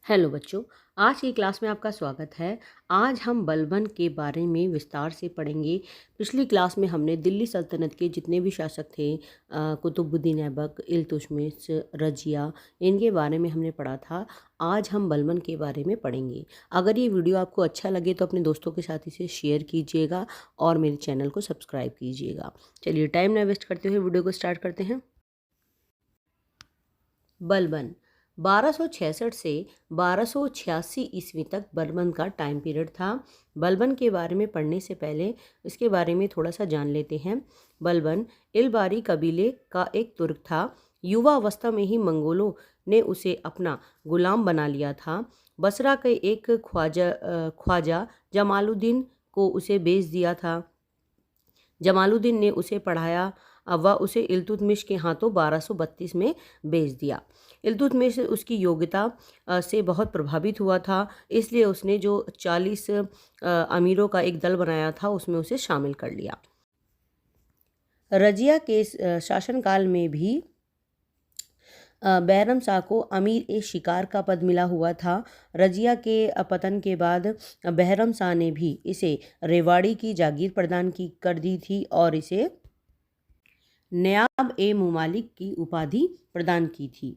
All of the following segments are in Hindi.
हेलो बच्चों, आज की क्लास में आपका स्वागत है। आज हम बलबन के बारे में विस्तार से पढ़ेंगे। पिछली क्लास में हमने दिल्ली सल्तनत के जितने भी शासक थे, कुतुबुद्दीन ऐबक, इल्तुतमिश, रजिया, इनके बारे में हमने पढ़ा था। आज हम बलबन के बारे में पढ़ेंगे। अगर ये वीडियो आपको अच्छा लगे तो अपने दोस्तों के साथ इसे शेयर कीजिएगा और मेरे चैनल को सब्सक्राइब कीजिएगा। चलिए टाइम ना वेस्ट करते हुए वीडियो को स्टार्ट करते हैं। बलबन 1266 से 1286 ईस्वी तक बलबन का टाइम पीरियड था। बलबन के बारे में पढ़ने से पहले इसके बारे में थोड़ा सा जान लेते हैं। बलबन इलबारी कबीले का एक तुर्क था। युवा अवस्था में ही मंगोलों ने उसे अपना गुलाम बना लिया था। बसरा के एक ख्वाजा जमालुद्दीन को उसे बेच दिया था। जमालुद्दीन ने उसे पढ़ाया व उसे इल्तुतमिश के हाथों 1232 में बेच दिया। इल्तुतमिश उसकी योग्यता से बहुत प्रभावित हुआ था, इसलिए उसने जो 40 अमीरों का एक दल बनाया था उसमें उसे शामिल कर लिया। रजिया के शासनकाल में भी बैरम शाह को अमीर ए शिकार का पद मिला हुआ था। रजिया के पतन के बाद बैरम शाह ने भी इसे रेवाड़ी की जागीर प्रदान कर दी थी और इसे नयाब ए मुमालिक की उपाधि प्रदान की थी।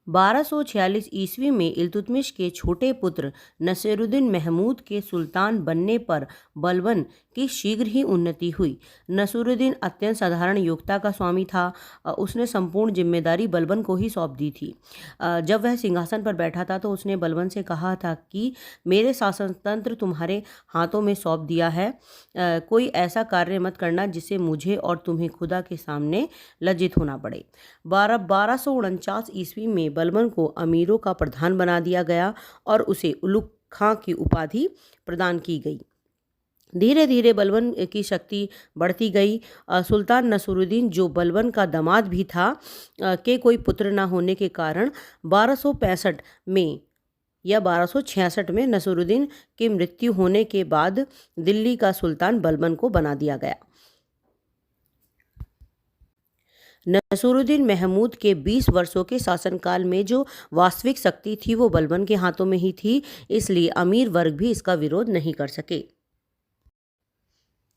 1246 ईस्वी में इल्तुतमिश के छोटे पुत्र नसीरुद्दीन महमूद के सुल्तान बनने पर बलबन की शीघ्र ही उन्नति हुई। नसीरुद्दीन अत्यंत साधारण योग्यता का स्वामी था। उसने संपूर्ण जिम्मेदारी बलबन को ही सौंप दी थी। जब वह सिंहासन पर बैठा था तो उसने बलबन से कहा था कि मेरे शासनतंत्र तुम्हारे हाथों में सौंप दिया है। कोई ऐसा कार्य मत करना जिससे मुझे और तुम्हें खुदा के सामने लज्जित होना पड़े। 1249 ईस्वी में बलबन को अमीरों का प्रधान बना दिया गया और उसे उलुग खां की उपाधि प्रदान की गई। धीरे धीरे बलबन की शक्ति बढ़ती गई। सुल्तान नसरुद्दीन, जो बलबन का दामाद भी था, के कोई पुत्र न होने के कारण 1265 में या 1266 में नसरुद्दीन की मृत्यु होने के बाद दिल्ली का सुल्तान बलबन को बना दिया गया। नसीरुद्दीन महमूद के 20 वर्षों के शासनकाल में जो वास्तविक शक्ति थी वो बलबन के हाथों में ही थी, इसलिए अमीर वर्ग भी इसका विरोध नहीं कर सके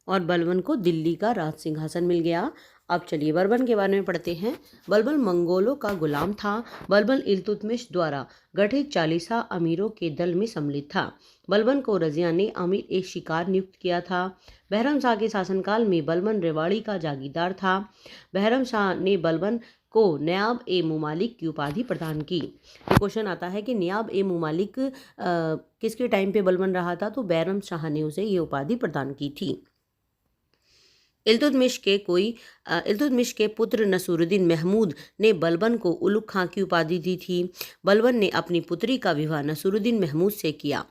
और बलबन को दिल्ली का राज सिंहासन मिल गया। अब चलिए बलबन के बारे में पढ़ते हैं। बलबन मंगोलों का गुलाम था। बलबन इल्तुतमिश द्वारा गठित 40 अमीरों के दल में सम्मिलित था। बलबन को रजिया ने अमीर ए शिकार नियुक्त किया था। बहरम शाह के शासनकाल में बलबन रेवाड़ी का जागीरदार था। बहरम शाह ने बलबन को नयाब ए मुमालिक की उपाधि प्रदान की। क्वेश्चन आता है कि नयाब ए मुमालिक किसके टाइम पे बलबन रहा था, तो बैरम शाह ने उसे ये उपाधि प्रदान की थी। इल्तुतमिश के पुत्र नसीरुद्दीन महमूद ने बलबन को उलुग खां की उपाधि दी थी। बलबन ने अपनी पुत्री का विवाह नसीरुद्दीन महमूद से किया।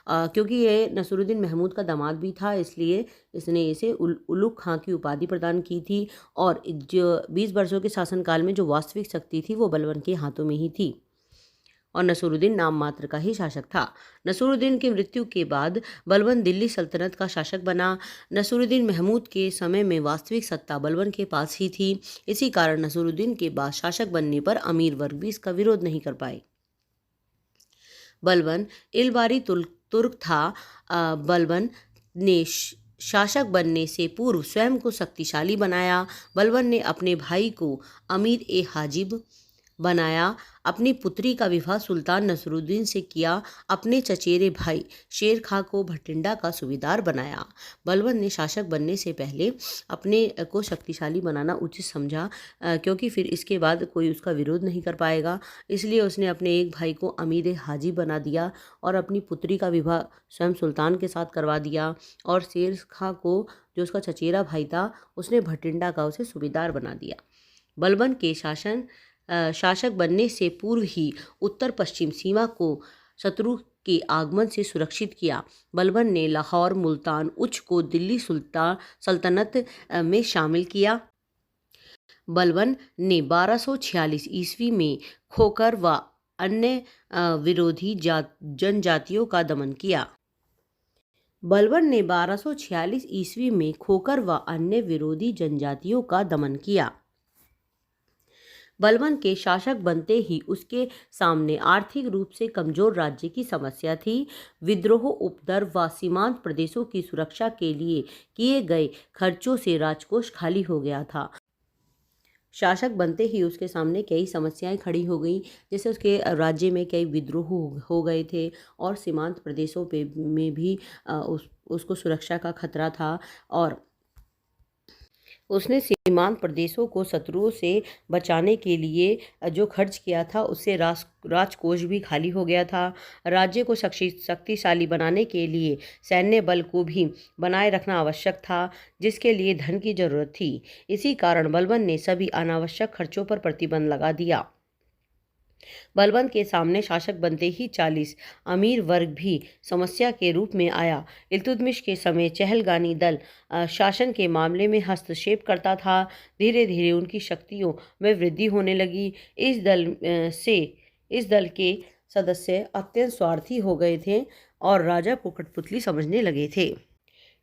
क्योंकि ये नसीरुद्दीन महमूद का दामाद भी था, इसलिए इसने इसे उलुग खां की उपाधि प्रदान की थी और जो 20 वर्षों के शासनकाल में जो वास्तविक शक्ति थी वो बलबन के हाथों में ही थी और नसीरुद्दीन नाम मात्र का ही शासक था। नसीरुद्दीन की मृत्यु के बाद बलबन दिल्ली सल्तनत का शासक बना। नसीरुद्दीन महमूद के समय में वास्तविक सत्ता बलबन के पास ही थी। इसी कारण नसीरुद्दीन के बाद शासक बनने पर अमीर वर्ग भी इसका विरोध नहीं कर पाए। बलबन इलबारी तुर्क था। बलबन ने शासक बनने से पूर्व स्वयं को शक्तिशाली बनाया। बलबन ने अपने भाई को अमीर ए हाजिब बनाया। अपनी पुत्री का विवाह सुल्तान नसरुद्दीन से किया। अपने चचेरे भाई शेर खां को भटिंडा का सूबेदार बनाया। बलबन ने शासक बनने से पहले अपने को शक्तिशाली बनाना उचित समझा, क्योंकि फिर इसके बाद कोई उसका विरोध नहीं कर पाएगा। इसलिए उसने अपने एक भाई को अमीर हाजी बना दिया और अपनी पुत्री का विवाह स्वयं सुल्तान के साथ करवा दिया और शेर खां को, जो उसका चचेरा भाई था, उसने भटिंडा का उसे सूबेदार बना दिया। बलबन के शासक बनने से पूर्व ही उत्तर पश्चिम सीमा को शत्रु के आगमन से सुरक्षित किया। बलबन ने लाहौर, मुल्तान, उच्च को दिल्ली सल्तनत में शामिल किया। बलबन ने 1246 ईस्वी में खोकर व अन्य विरोधी जनजातियों का दमन किया। बलबन ने 1246 ईस्वी में खोकर व अन्य विरोधी जनजातियों का दमन किया। बलबन के शासक बनते ही उसके सामने आर्थिक रूप से कमजोर राज्य की समस्या थी। विद्रोह, उपद्रव व सीमांत प्रदेशों की सुरक्षा के लिए किए गए खर्चों से राजकोष खाली हो गया था। शासक बनते ही उसके सामने कई समस्याएं खड़ी हो गई, जैसे उसके राज्य में कई विद्रोह हो गए थे और सीमांत प्रदेशों पे में भी उसको सुरक्षा का खतरा था। और उसने सीमांत प्रदेशों को शत्रुओं से बचाने के लिए जो खर्च किया था उससे राजकोष भी खाली हो गया था। राज्य को शक्तिशाली बनाने के लिए सैन्य बल को भी बनाए रखना आवश्यक था, जिसके लिए धन की जरूरत थी। इसी कारण बलबन ने सभी अनावश्यक खर्चों पर प्रतिबंध लगा दिया। बलबन के सामने शासक बनते ही 40 अमीर वर्ग भी समस्या के रूप में आया। इल्तुतमिश के समय चहलगानी दल शासन के मामले में हस्तक्षेप करता था। धीरे धीरे उनकी शक्तियों में वृद्धि होने लगी। इस दल के सदस्य अत्यंत स्वार्थी हो गए थे और राजा को कठपुतली समझने लगे थे।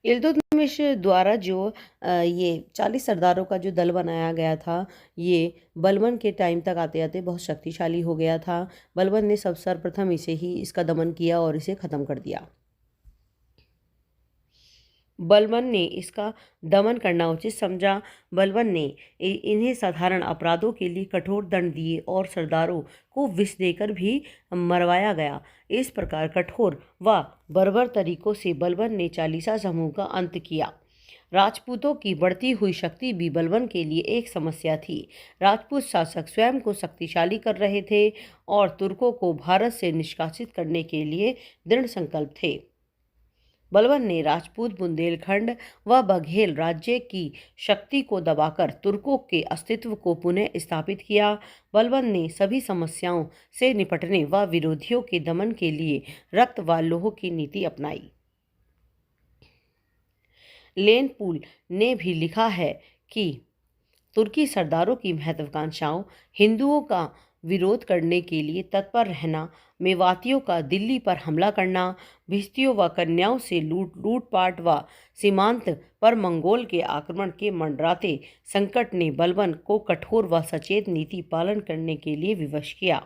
इल्तुतमिश द्वारा जो ये 40 सरदारों का जो दल बनाया गया था, ये बलबन के टाइम तक आते आते बहुत शक्तिशाली हो गया था। बलबन ने सर्वप्रथम इसका दमन किया और इसे खत्म कर दिया। बलबन ने इसका दमन करना उचित समझा। बलबन ने इन्हें साधारण अपराधों के लिए कठोर दंड दिए और सरदारों को विष देकर भी मरवाया गया। इस प्रकार कठोर व बर्बर तरीकों से बलबन ने चालीसा समूह का अंत किया। राजपूतों की बढ़ती हुई शक्ति भी बलबन के लिए एक समस्या थी। राजपूत शासक स्वयं को शक्तिशाली कर रहे थे और तुर्कों को भारत से निष्कासित करने के लिए दृढ़ संकल्प थे। बलबन ने राजपूत बुंदेलखंड व बघेल राज्य की शक्ति को दबाकर तुर्कों के अस्तित्व को पुनः स्थापित किया। बलबन ने सभी समस्याओं से निपटने व विरोधियों के दमन के लिए रक्त व लोह की नीति अपनाई। लेनपूल ने भी लिखा है कि तुर्की सरदारों की महत्वाकांक्षाओं हिंदुओं का विरोध करने के लिए तत्पर रहना, मेवातियों का दिल्ली पर हमला करना, भिस्तियों व कन्याओं से लूटपाट व सीमांत पर मंगोल के आक्रमण के मंडराते संकट ने बलबन को कठोर व सचेत नीति पालन करने के लिए विवश किया।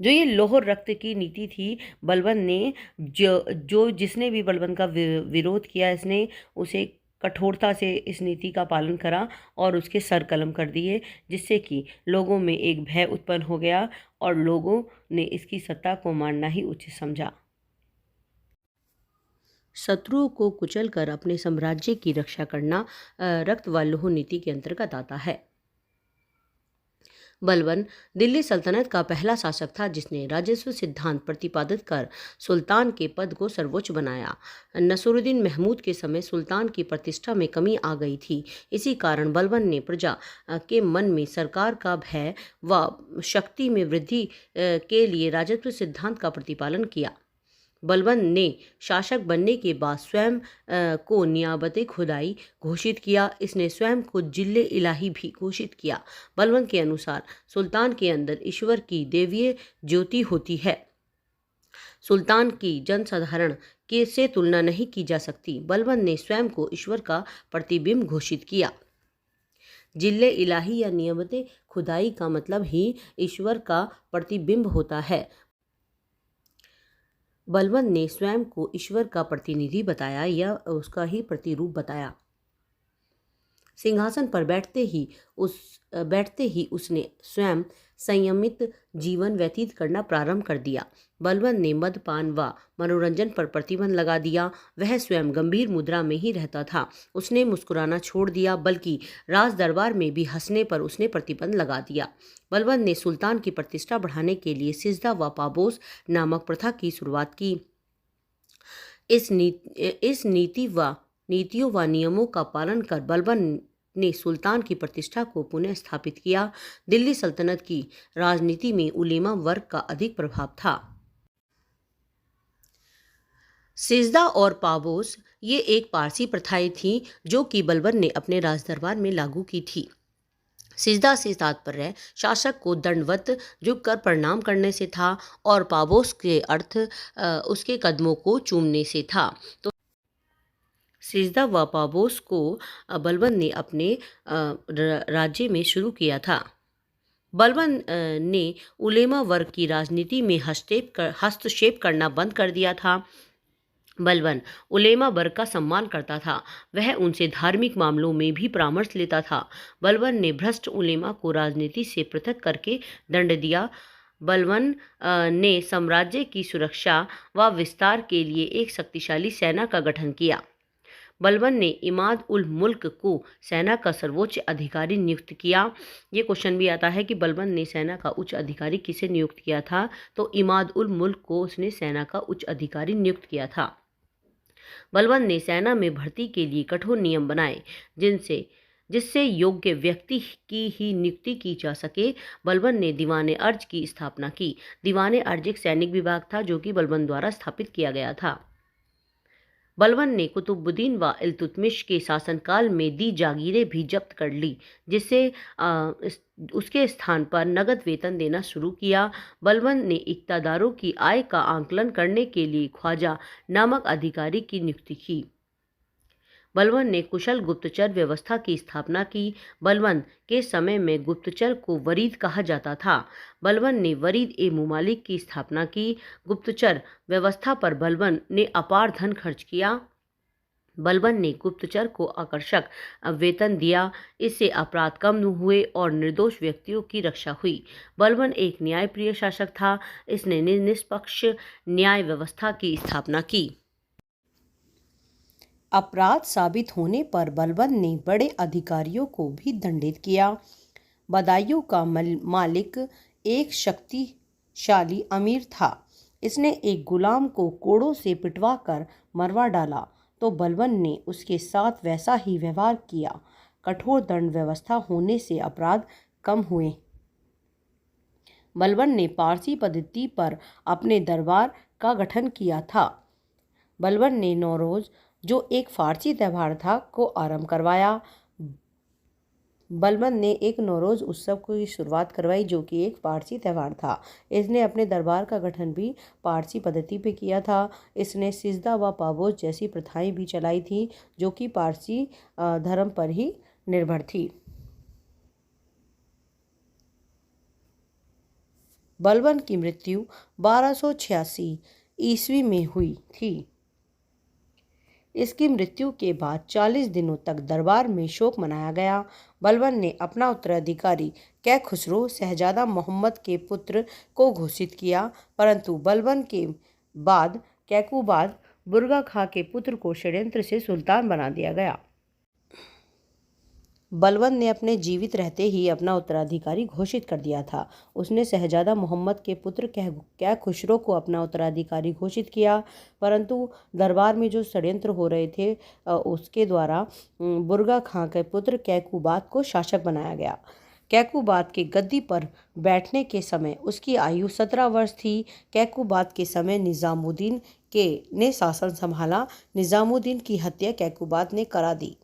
जो ये लौह रक्त की नीति थी, बलबन ने जिसने भी बलबन का विरोध किया, इसने उसे कठोरता से इस नीति का पालन करा और उसके सर कलम कर दिए, जिससे कि लोगों में एक भय उत्पन्न हो गया और लोगों ने इसकी सत्ता को मानना ही उचित समझा। शत्रुओं को कुचल कर अपने साम्राज्य की रक्षा करना रक्त व लौह नीति के अंतर्गत आता है। बलबन दिल्ली सल्तनत का पहला शासक था जिसने राजस्व सिद्धांत प्रतिपादित कर सुल्तान के पद को सर्वोच्च बनाया। नसरुद्दीन महमूद के समय सुल्तान की प्रतिष्ठा में कमी आ गई थी। इसी कारण बलबन ने प्रजा के मन में सरकार का भय व शक्ति में वृद्धि के लिए राजस्व सिद्धांत का प्रतिपालन किया। बलबन ने शासक बनने के बाद स्वयं को नियाबत खुदाई घोषित किया। इसने स्वयं को जिले इलाही भी घोषित किया। बलबन के अनुसार सुल्तान के अंदर ईश्वर की दैवीय ज्योति होती है। सुल्तान की जनसाधारण के से तुलना नहीं की जा सकती। बलबन ने स्वयं को ईश्वर का प्रतिबिंब घोषित किया। जिले इलाही या नियाबत खुदाई का मतलब ही ईश्वर का प्रतिबिंब होता है। बलबन ने स्वयं को ईश्वर का प्रतिनिधि बताया या उसका ही प्रतिरूप बताया। सिंहासन पर बैठते ही उसने स्वयं संयमित जीवन व्यतीत करना प्रारंभ कर दिया। बलबन ने मदपान व मनोरंजन पर प्रतिबंध लगा दिया। वह स्वयं गंभीर मुद्रा में ही रहता था। उसने मुस्कुराना छोड़ दिया, बल्कि राज दरबार में भी हंसने पर उसने प्रतिबंध लगा दिया। बलबन ने सुल्तान की प्रतिष्ठा बढ़ाने के लिए सिजदा व पाबोस नामक प्रथा की शुरुआत की। इस नीतियों व नियमों का पालन कर बलबन ने सुल्तान की प्रतिष्ठा को पुनः स्थापित किया। दिल्ली सल्तनत की राजनीति में उलेमा वर्ग का अधिक प्रभाव था। सिजदा और पाबोस ये एक पारसी प्रथाएं थीं जो कि बलबन ने अपने राजदरबार में लागू की थी। सिजदा से तात्पर्य शासक को दंडवत झुककर प्रणाम करने से था और पाबोस के अर्थ उसके कदमों को चूमने से था। तो सिजदा व पाबोस को बलबन ने अपने राज्य में शुरू किया था। बलबन ने उलेमा वर्ग की राजनीति में हस्तक्षेप करना बंद कर दिया था। बलबन उलेमा वर्ग का सम्मान करता था। वह उनसे धार्मिक मामलों में भी परामर्श लेता था। बलबन ने भ्रष्ट उलेमा को राजनीति से पृथक करके दंड दिया। बलबन ने साम्राज्य की सुरक्षा व विस्तार के लिए एक शक्तिशाली सेना का गठन किया। बलबन ने इमाद उल मुल्क को सेना का सर्वोच्च अधिकारी नियुक्त किया। ये क्वेश्चन भी आता है कि बलबन ने सेना का उच्च अधिकारी किसे नियुक्त किया था, तो इमाद उल मुल्क को उसने सेना का उच्च अधिकारी नियुक्त किया था। बलबन ने सेना में भर्ती के लिए कठोर नियम बनाए जिससे योग्य व्यक्ति की ही नियुक्ति की जा सके। बलबन ने दीवाने अर्ज की स्थापना की। दीवाने अर्ज एक सैनिक विभाग था जो कि बलबन द्वारा स्थापित किया गया था। बलबन ने कुतुबुद्दीन व इल्तुतमिश के शासनकाल में दी जागीरें भी जब्त कर ली, जिससे उसके स्थान पर नगद वेतन देना शुरू किया। बलबन ने इक़्तिदारों की आय का आकलन करने के लिए ख्वाजा नामक अधिकारी की नियुक्ति की। बलबन ने कुशल गुप्तचर व्यवस्था की स्थापना की। बलबन के समय में गुप्तचर को वरीद कहा जाता था। बलबन ने वरीद-ए-मुमालिक की स्थापना की। गुप्तचर व्यवस्था पर बलबन ने अपार धन खर्च किया। बलबन ने गुप्तचर को आकर्षक वेतन दिया। इससे अपराध कम हुए और निर्दोष व्यक्तियों की रक्षा हुई। बलबन एक न्यायप्रिय शासक था। इसने निष्पक्ष न्याय व्यवस्था की स्थापना की। अपराध साबित होने पर बलबन ने बड़े अधिकारियों को भी दंडित किया। बदायूं का मालिक एक शक्तिशाली अमीर था। इसने एक गुलाम को कोड़ों से पिटवा कर मरवा डाला, तो बलबन ने उसके साथ वैसा ही व्यवहार किया। कठोर दंड व्यवस्था होने से अपराध कम हुए। बलबन ने पारसी पद्धति पर अपने दरबार का गठन किया था। बलबन ने नौरोज, जो एक फारसी त्यौहार था, को आरंभ करवाया। बलबन ने एक नौरोज उत्सव की शुरुआत करवाई, जो कि एक पारसी त्यौहार था। इसने अपने दरबार का गठन भी पारसी पद्धति पे किया था। इसने सिजदा व पाबोस जैसी प्रथाएं भी चलाई थी, जो कि पारसी धर्म पर ही निर्भर थी। बलबन की मृत्यु 1286 ईस्वी में हुई थी। इसकी मृत्यु के बाद 40 दिनों तक दरबार में शोक मनाया गया। बलबन ने अपना उत्तराधिकारी कैखुसरो शहजादा मोहम्मद के पुत्र को घोषित किया, परंतु बलबन के बाद कैकुबाद बुर्गा खां के पुत्र को षड्यंत्र से सुल्तान बना दिया गया। बलबन ने अपने जीवित रहते ही अपना उत्तराधिकारी घोषित कर दिया था। उसने शहजादा मोहम्मद के पुत्र कैखुसरो को अपना उत्तराधिकारी घोषित किया, परंतु दरबार में जो षड्यंत्र हो रहे थे उसके द्वारा बुर्गा खां के पुत्र कैकुबाद को शासक बनाया गया। कैकुबाद के गद्दी पर बैठने के समय उसकी आयु 17 वर्ष थी। कैकुबाद के समय निजामुद्दीन ने शासन संभाला। निजामुद्दीन की हत्या कैकुबाद ने करा दी।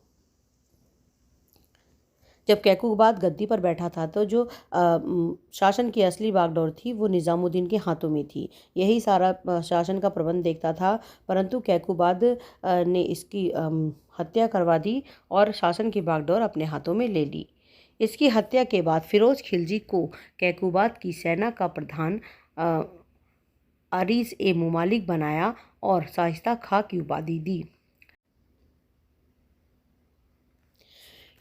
जब कैकुबाद गद्दी पर बैठा था तो जो शासन की असली बागडोर थी वो निजामुद्दीन के हाथों में थी। यही सारा शासन का प्रबंध देखता था, परंतु कैकुबाद ने इसकी हत्या करवा दी और शासन की बागडोर अपने हाथों में ले ली। इसकी हत्या के बाद फिरोज खिलजी को कैकुबाद की सेना का प्रधान अरीस-ए-मुमालिक बनाया और शाइस्ता खां की उपाधि दी।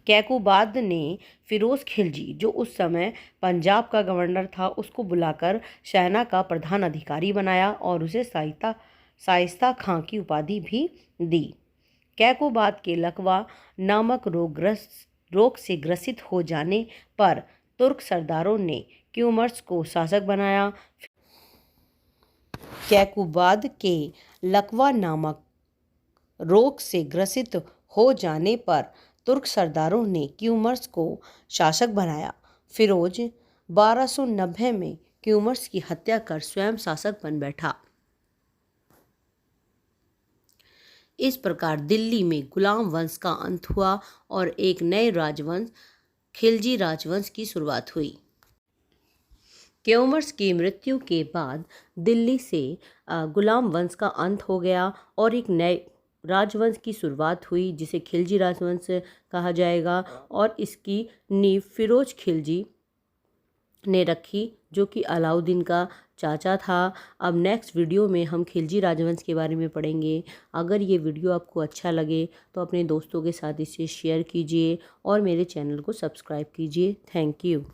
कैकुबाद ने फिरोज खिलजी, जो उस समय पंजाब का गवर्नर था, उसको बुलाकर सेना का प्रधान अधिकारी बनाया और उसे शाइस्ता खां की उपाधि भी दी। कैकुबाद के लकवा नामक रोग से ग्रसित हो जाने पर तुर्क सरदारों ने क्यूमर्स को शासक बनाया। कैकुबाद के लकवा नामक रोग से ग्रसित हो जाने पर तुर्क सरदारों ने क्यूमर्स को शासक बनाया। फिरोज 1290 में क्यूमर्स की हत्या कर स्वयं शासक बन बैठा। इस प्रकार दिल्ली में गुलाम वंश का अंत हुआ और एक नए राजवंश खिलजी राजवंश की शुरुआत हुई। क्यूमर्स की मृत्यु के बाद दिल्ली से गुलाम वंश का अंत हो गया और एक नए राजवंश की शुरुआत हुई, जिसे खिलजी राजवंश कहा जाएगा, और इसकी नींव फिरोज खिलजी ने रखी, जो कि अलाउद्दीन का चाचा था। अब नेक्स्ट वीडियो में हम खिलजी राजवंश के बारे में पढ़ेंगे। अगर ये वीडियो आपको अच्छा लगे तो अपने दोस्तों के साथ इसे शेयर कीजिए और मेरे चैनल को सब्सक्राइब कीजिए। Thank you.